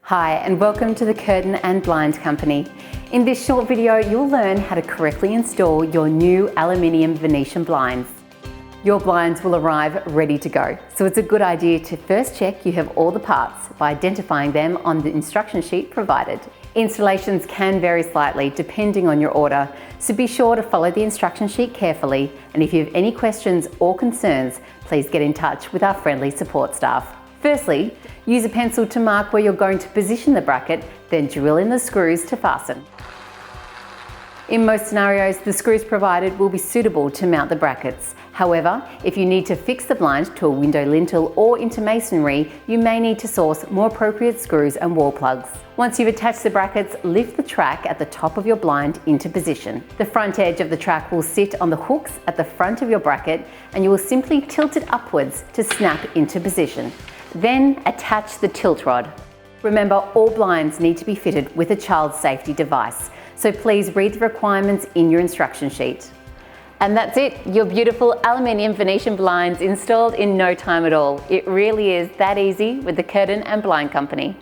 Hi and welcome to the Curtain and Blind Company. In this short video you'll learn how to correctly install your new aluminium Venetian blinds. Your blinds will arrive ready to go, so it's a good idea to first check you have all the parts by identifying them on the instruction sheet provided. Installations can vary slightly depending on your order, so be sure to follow the instruction sheet carefully, and if you have any questions or concerns, please get in touch with our friendly support staff. Firstly, use a pencil to mark where you're going to position the bracket, then drill in the screws to fasten. In most scenarios, the screws provided will be suitable to mount the brackets. However, if you need to fix the blind to a window lintel or into masonry, you may need to source more appropriate screws and wall plugs. Once you've attached the brackets, lift the track at the top of your blind into position. The front edge of the track will sit on the hooks at the front of your bracket, and you will simply tilt it upwards to snap into position. Then attach the tilt rod. Remember, all blinds need to be fitted with a child safety device, so please read the requirements in your instruction sheet. And that's it, your beautiful aluminium Venetian blinds installed in no time at all. It really is that easy with the Curtain and Blind Company.